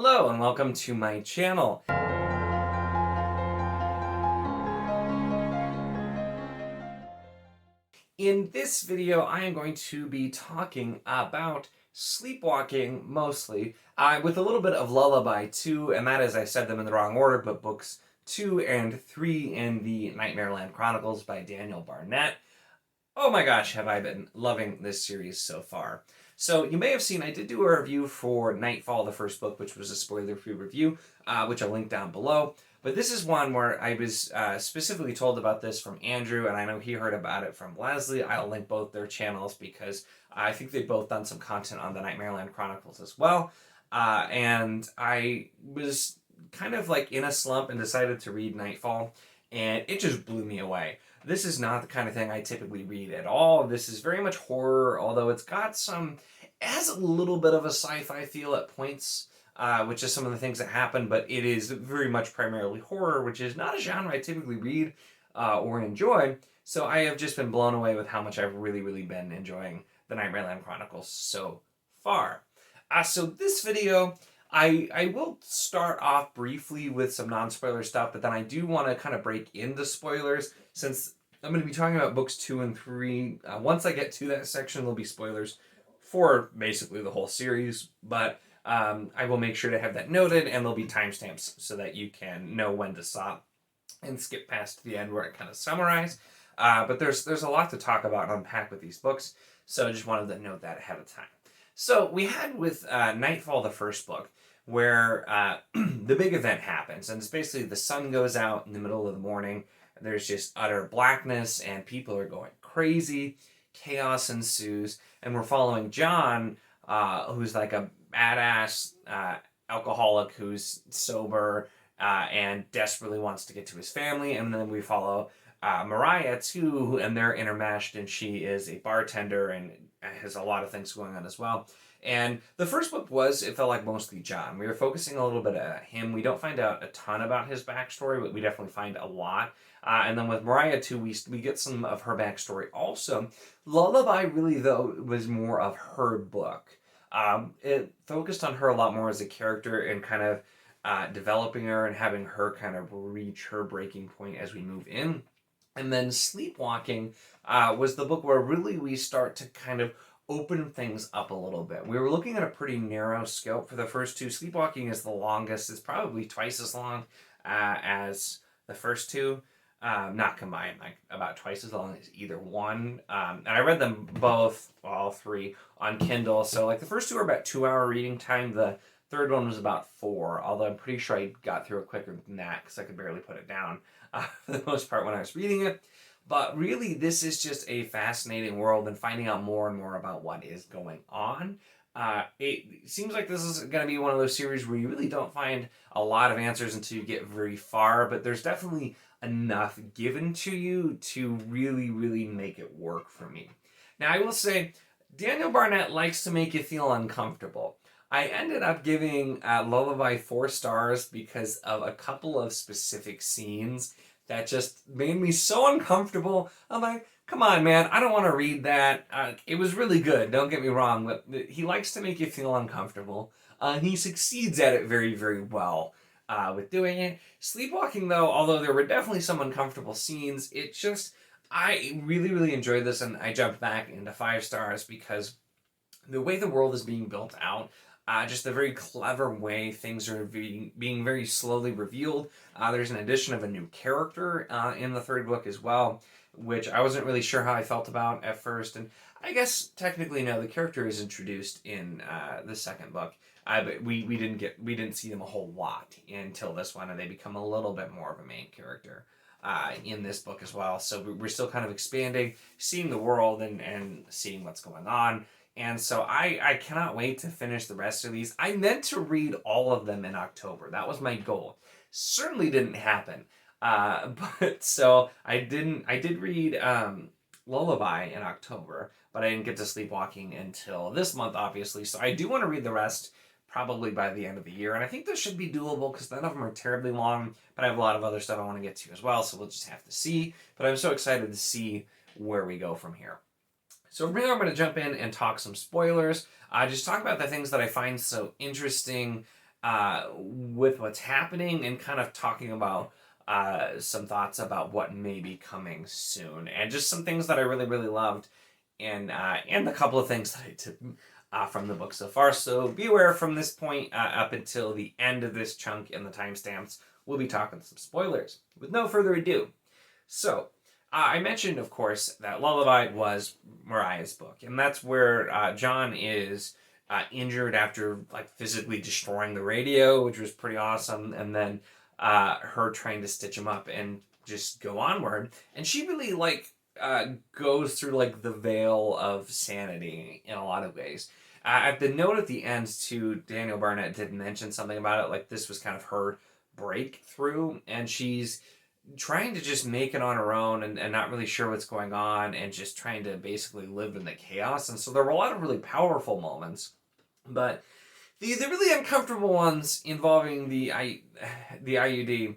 Hello and welcome to my channel. In this video, I am going to be talking about Sleepwalking mostly, with a little bit of Lullaby too, and that is, I said them in the wrong order, but books 2 and 3 in the Nightmareland Chronicles by Daniel Barnett. Oh my gosh, have I been loving this series so far. So you may have seen I did do a review for Nightfall, the first book, which was a spoiler-free review, which I'll link down below. But this is one where I was specifically told about this from Andrew, and I know he heard about it from Leslie. I'll link both their channels because I think they've both done some content on the Nightmareland Chronicles as well. And I was kind of like in a slump and decided to read Nightfall, and it just blew me away. This is not the kind of thing I typically read at all. This is very much horror, although it's got it has a little bit of a sci-fi feel at points, which is some of the things that happen, but it is very much primarily horror, which is not a genre I typically read or enjoy. So I have just been blown away with how much I've really been enjoying the Nightmareland Chronicles so far. So this video, I will start off briefly with some non-spoiler stuff, but then I do want to kind of break into spoilers since I'm going to be talking about books 2 and 3. Once I get to that section, there'll be spoilers for basically the whole series, but I will make sure to have that noted, and there'll be timestamps so that you can know when to stop and skip past the end where I kind of summarize. But there's a lot to talk about and unpack with these books, so I just wanted to note that ahead of time. So we had with Nightfall, the first book, where the big event happens, and it's basically the sun goes out in the middle of the morning. There's just utter blackness, and people are going crazy. Chaos ensues, and we're following John, who's like a badass alcoholic who's sober and desperately wants to get to his family. And then we follow Mariah too, and they're intermeshed, and she is a bartender and has a lot of things going on as well. And the first book it felt like mostly John. We were focusing a little bit on him. We don't find out a ton about his backstory, but we definitely find a lot. And then with Mariah too, we get some of her backstory also. Lullaby really, though, was more of her book. It focused on her a lot more as a character and kind of developing her and having her kind of reach her breaking point as we move in. And then Sleepwalking was the book where really we start to kind of open things up a little bit. We were looking at a pretty narrow scope for the first two. Sleepwalking is the longest. It's probably twice as long as the first two. Not combined, like about twice as long as either one. And I read them both, all three, on Kindle. So like the first two are about 2-hour reading time. The third one was about 4, although I'm pretty sure I got through it quicker than that because I could barely put it down for the most part when I was reading it. But really, this is just a fascinating world and finding out more and more about what is going on. It seems like this is going to be one of those series where you really don't find a lot of answers until you get very far, but there's definitely enough given to you to really make it work for me. Now, I will say, Daniel Barnett likes to make you feel uncomfortable. I ended up giving Lullaby 4 stars because of a couple of specific scenes that just made me so uncomfortable. I'm like, come on, man, I don't want to read that. It was really good, don't get me wrong, but he likes to make you feel uncomfortable. He succeeds at it very well with doing it. Sleepwalking, though, although there were definitely some uncomfortable scenes, I really enjoyed this, and I jumped back into 5 stars because the way the world is being built out, just the very clever way things are being very slowly revealed. There's an addition of a new character in the third book as well, which I wasn't really sure how I felt about at first. And I guess technically no, the character is introduced in the second book, but we didn't see them a whole lot until this one, and they become a little bit more of a main character in this book as well. So we're still kind of expanding, seeing the world and seeing what's going on. And so I cannot wait to finish the rest of these. I meant to read all of them in October. That was my goal. Certainly didn't happen. But so I did read Lullaby in October, but I didn't get to Sleepwalking until this month, obviously. So I do want to read the rest probably by the end of the year. And I think this should be doable because none of them are terribly long, but I have a lot of other stuff I want to get to as well. So we'll just have to see. But I'm so excited to see where we go from here. So from here, I'm going to jump in and talk some spoilers. Just talk about the things that I find so interesting with what's happening and kind of talking about some thoughts about what may be coming soon, and just some things that I really, really loved, and a couple of things that I took from the book so far. So be aware from this point up until the end of this chunk and the timestamps, we'll be talking some spoilers. With no further ado, so I mentioned, of course, that Lullaby was Mariah's book, and that's where John is injured after like physically destroying the radio, which was pretty awesome, and then her trying to stitch him up and just go onward. And she really like goes through like the veil of sanity in a lot of ways. At the note at the end, too, Daniel Barnett did mention something about it, like this was kind of her breakthrough, and she's trying to just make it on her own and not really sure what's going on and just trying to basically live in the chaos. And so there were a lot of really powerful moments, but the really uncomfortable ones involving the IUD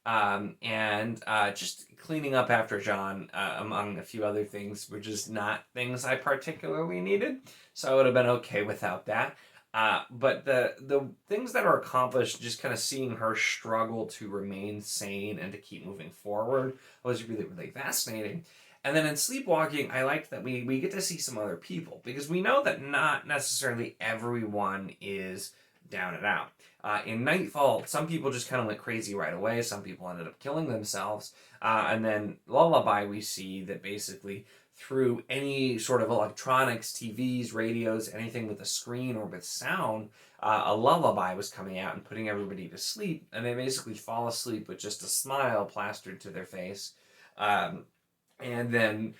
and just cleaning up after John, among a few other things, were just not things I particularly needed. So I would have been okay without that. But the things that are accomplished, just kind of seeing her struggle to remain sane and to keep moving forward, was really, really fascinating. And then in Sleepwalking, I liked that we get to see some other people, because we know that not necessarily everyone is down and out. In Nightfall, some people just kind of went crazy right away. Some people ended up killing themselves. And then Lullaby, we see that basically through any sort of electronics, TVs, radios, anything with a screen or with sound, a lullaby was coming out and putting everybody to sleep. And they basically fall asleep with just a smile plastered to their face. And then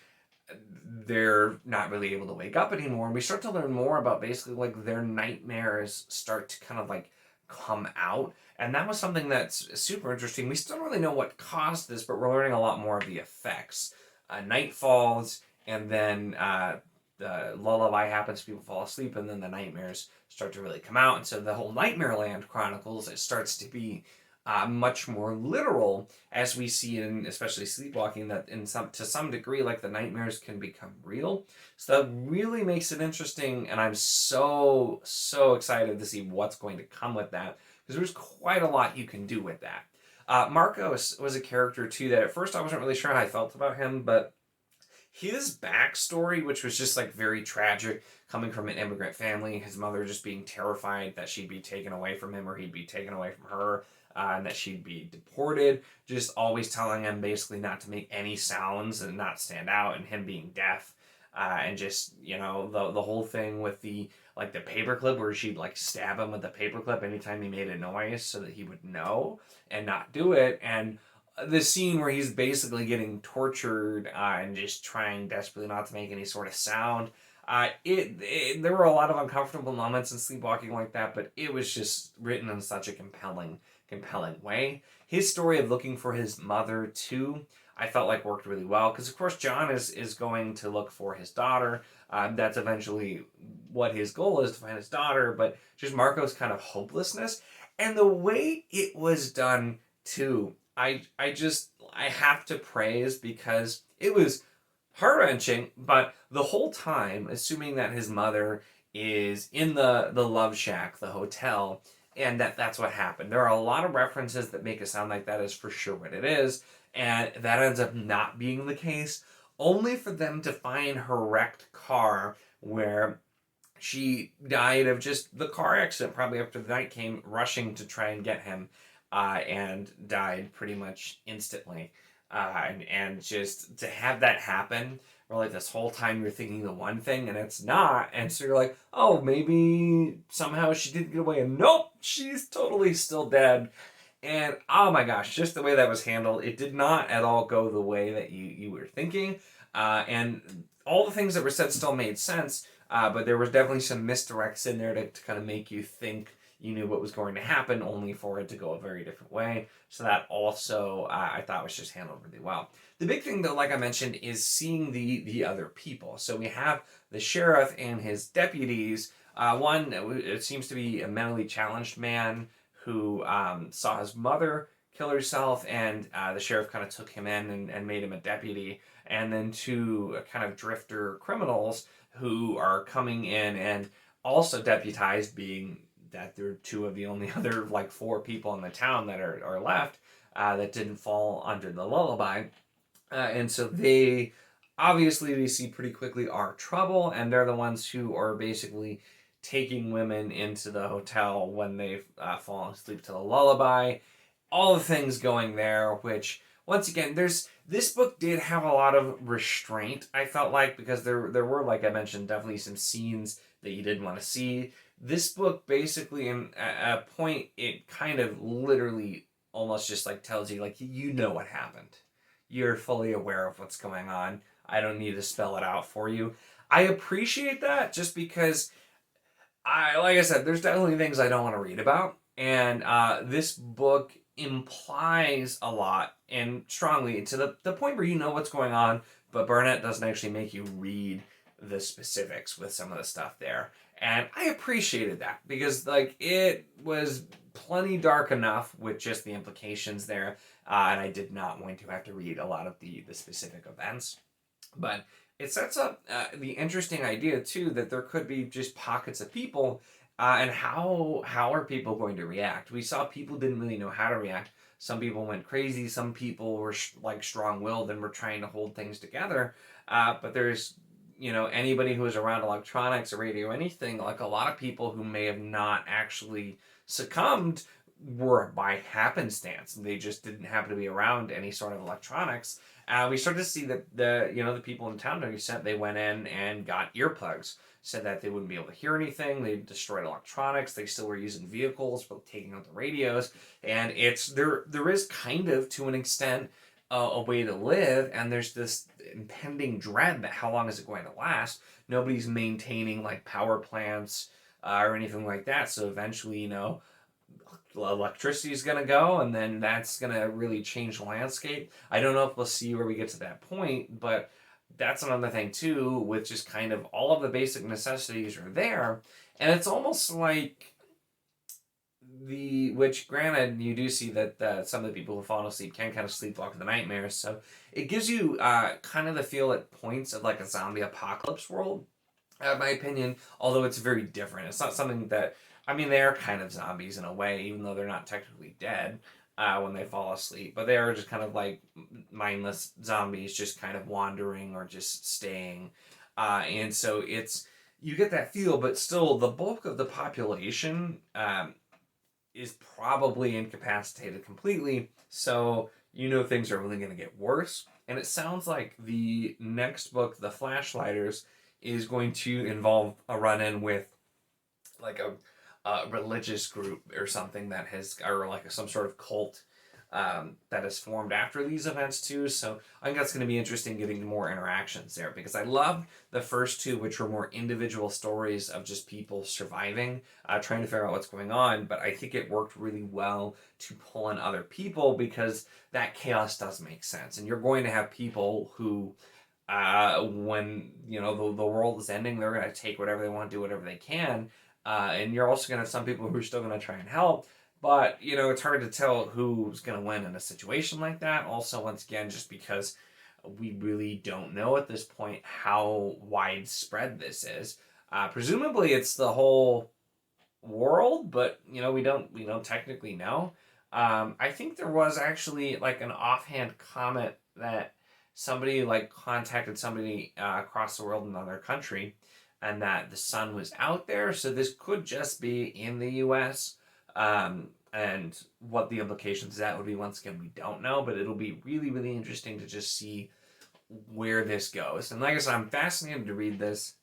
they're not really able to wake up anymore. And we start to learn more about basically like their nightmares start to kind of like come out. And that was something that's super interesting. We still don't really know what caused this, but we're learning a lot more of the effects. Night falls, and then the lullaby happens, people fall asleep, and then the nightmares start to really come out. And so the whole Nightmareland Chronicles, it starts to be much more literal, as we see in especially Sleepwalking, that to some degree, like the nightmares can become real. So that really makes it interesting, and I'm so excited to see what's going to come with that, because there's quite a lot you can do with that. Marcos was a character too that at first I wasn't really sure how I felt about him, but his backstory, which was just like very tragic, coming from an immigrant family, his mother just being terrified that she'd be taken away from him or he'd be taken away from her, and that she'd be deported, just always telling him basically not to make any sounds and not stand out, and him being deaf, and just, you know, the whole thing with the like the paperclip, where she'd like stab him with the paperclip anytime he made a noise so that he would know and not do it. And the scene where he's basically getting tortured and just trying desperately not to make any sort of sound. There were a lot of uncomfortable moments in Sleepwalking like that, but it was just written in such a compelling way. His story of looking for his mother too, I felt like worked really well, because of course John is going to look for his daughter. That's eventually what his goal is, to find his daughter, but just Marco's kind of hopelessness and the way it was done too. I have to praise, because it was heart-wrenching, but the whole time, assuming that his mother is in the Love Shack, the hotel, and that's what happened. There are a lot of references that make it sound like that is for sure what it is, and that ends up not being the case, only for them to find her wrecked car, where she died of just the car accident, probably after the night came, rushing to try and get him, and died pretty much instantly. And just to have that happen, where like this whole time you're thinking the one thing and it's not, and so you're like, oh, maybe somehow she did get away, and nope, she's totally still dead. And oh my gosh, just the way that was handled, it did not at all go the way that you were thinking. And all the things that were said still made sense, but there was definitely some misdirects in there to kind of make you think you knew what was going to happen, only for it to go a very different way. So that also, I thought, was just handled really well. The big thing, though, like I mentioned, is seeing the other people. So we have the sheriff and his deputies. One, it seems to be a mentally challenged man who saw his mother kill herself, and the sheriff kind of took him in and made him a deputy. And then two kind of drifter criminals who are coming in and also deputized, being that they're two of the only other like 4 people in the town that are left that didn't fall under the lullaby. And so they obviously we see pretty quickly are trouble, and they're the ones who are basically taking women into the hotel when they've fallen asleep to the lullaby. All the things going there, which once again, this book did have a lot of restraint, I felt like, because there were, like I mentioned, definitely some scenes that you didn't want to see. This book basically, at a point, it kind of literally almost just like tells you, like, you know what happened. You're fully aware of what's going on. I don't need to spell it out for you. I appreciate that just because like I said, there's definitely things I don't want to read about, and this book implies a lot and strongly to the point where you know what's going on, but Barnett doesn't actually make you read the specifics with some of the stuff there. And I appreciated that because like it was plenty dark enough with just the implications there, and I did not want to have to read a lot of the specific events. But it sets up the interesting idea too that there could be just pockets of people, and how are people going to react? We saw people didn't really know how to react. Some people went crazy. Some people were like strong-willed and were trying to hold things together. But there's anybody who was around electronics or radio, anything, like a lot of people who may have not actually succumbed were by happenstance. They just didn't happen to be around any sort of electronics. We started to see that the people in town they went in and got earplugs. Said that they wouldn't be able to hear anything. They destroyed electronics. They still were using vehicles, but taking out the radios. And there is kind of, to an extent, a way to live. And there's this impending dread that how long is it going to last? Nobody's maintaining like power plants or anything like that. So eventually, electricity is going to go, and then that's going to really change the landscape. I don't know if we'll see where we get to that point, but that's another thing too, with just kind of all of the basic necessities are there, and it's almost like which granted you do see that some of the people who fall asleep can kind of sleepwalk the nightmares, so it gives you kind of the feel at points of like a zombie apocalypse world, in my opinion, although it's very different. It's not something that, they are kind of zombies in a way, even though they're not technically dead when they fall asleep. But they are just kind of like mindless zombies, just kind of wandering or just staying. And so you get that feel, but still the bulk of the population is probably incapacitated completely. So things are only going to get worse. And it sounds like the next book, The Flashlighters, is going to involve a run-in with like a religious group or something or like some sort of cult that has formed after these events too. So I think that's going to be interesting, getting more interactions there, because I loved the first 2, which were more individual stories of just people surviving, trying to figure out what's going on. But I think it worked really well to pull in other people, because that chaos does make sense. And you're going to have people who, when the world is ending, they're going to take whatever they want, do whatever they can. And you're also going to have some people who are still going to try and help. But, it's hard to tell who's going to win in a situation like that. Also, once again, just because we really don't know at this point how widespread this is. Presumably, it's the whole world, but, we don't technically know. I think there was actually like an offhand comment that somebody like contacted somebody across the world in another country, and that the sun was out there. So this could just be in the U.S. And what the implications of that would be, once again, we don't know. But it'll be really, really interesting to just see where this goes. And like I said, I'm fascinated to read this.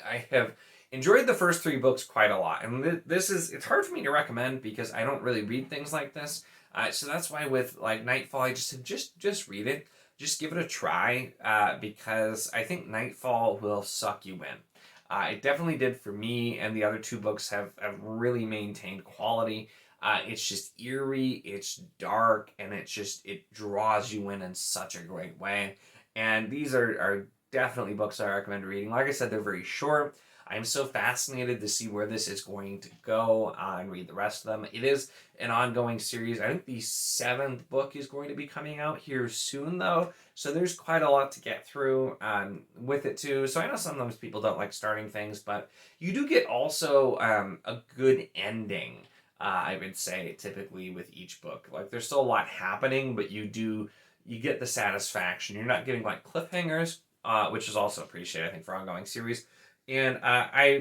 I have enjoyed the first 3 books quite a lot. And it's hard for me to recommend because I don't really read things like this. So that's why with like Nightfall, I just said, just read it. Just give it a try, because I think Nightfall will suck you in. It definitely did for me, and the other 2 books have really maintained quality. It's just eerie, it's dark, and it draws you in such a great way. And these are definitely books I recommend reading. Like I said, they're very short. I'm so fascinated to see where this is going to go and read the rest of them. It is an ongoing series. I think the 7th book is going to be coming out here soon, though. So there's quite a lot to get through with it, too. So I know sometimes people don't like starting things, but you do get also a good ending, I would say, typically with each book. Like, there's still a lot happening, but you get the satisfaction. You're not getting, like, cliffhangers, which is also appreciated, I think, for ongoing series. And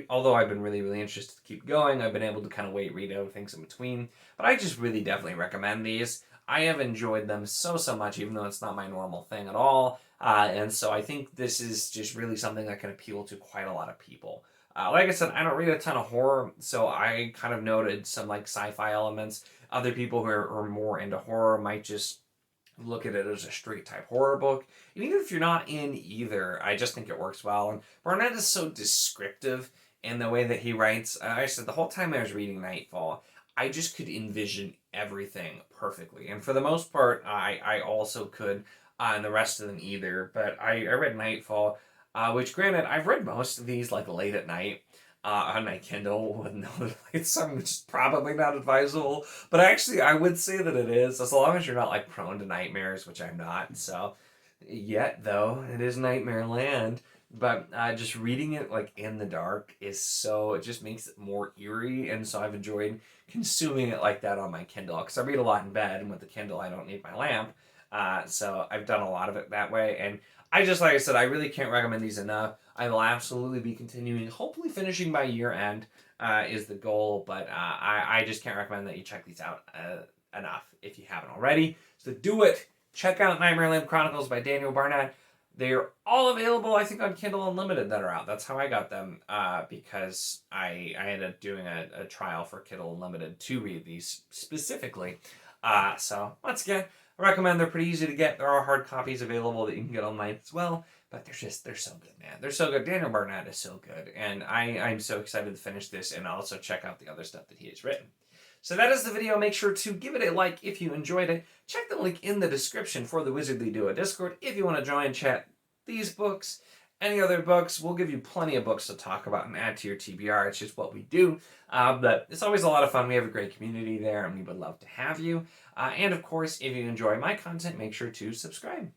although I've been really, really interested to keep going, I've been able to kind of read other things in between. But I just really definitely recommend these. I have enjoyed them so, so much, even though it's not my normal thing at all. And so I think this is just really something that can appeal to quite a lot of people. Like I said, I don't read a ton of horror, so I kind of noted some like sci-fi elements. Other people who are more into horror might just look at it as a straight type horror book. And even if you're not in either, I just think it works well. And Barnett is so descriptive in the way that he writes. I said the whole time I was reading Nightfall, I just could envision everything perfectly. And for the most part, I also could in the rest of them either. But I read Nightfall, which granted, I've read most of these like late at night on my Kindle with no lights on, which is probably not advisable. But actually, I would say that it is, as long as you're not like prone to nightmares, which I'm not. So, yet though, it is Nightmareland. But just reading it like in the dark is so, it just makes it more eerie. And so I've enjoyed consuming it like that on my Kindle. Because I read a lot in bed, and with the Kindle, I don't need my lamp. So I've done a lot of it that way. And I just, like I said, I really can't recommend these enough. I will absolutely be continuing, hopefully finishing by year end is the goal, but I just can't recommend that you check these out enough if you haven't already. So do it. Check out Nightmareland Chronicles by Daniel Barnett. They're all available, I think, on Kindle Unlimited that are out. That's how I got them because I ended up doing a trial for Kindle Unlimited to read these specifically. So once again, I recommend. They're pretty easy to get. There are hard copies available that you can get online as well. But they're so good, man. They're so good. Daniel Barnett is so good. And I'm so excited to finish this and also check out the other stuff that he has written. So that is the video. Make sure to give it a like if you enjoyed it. Check the link in the description for the Wizardly Duo Discord if you want to join, chat these books, any other books. We'll give you plenty of books to talk about and add to your TBR. It's just what we do. But it's always a lot of fun. We have a great community there, and we would love to have you. And of course, if you enjoy my content, make sure to subscribe.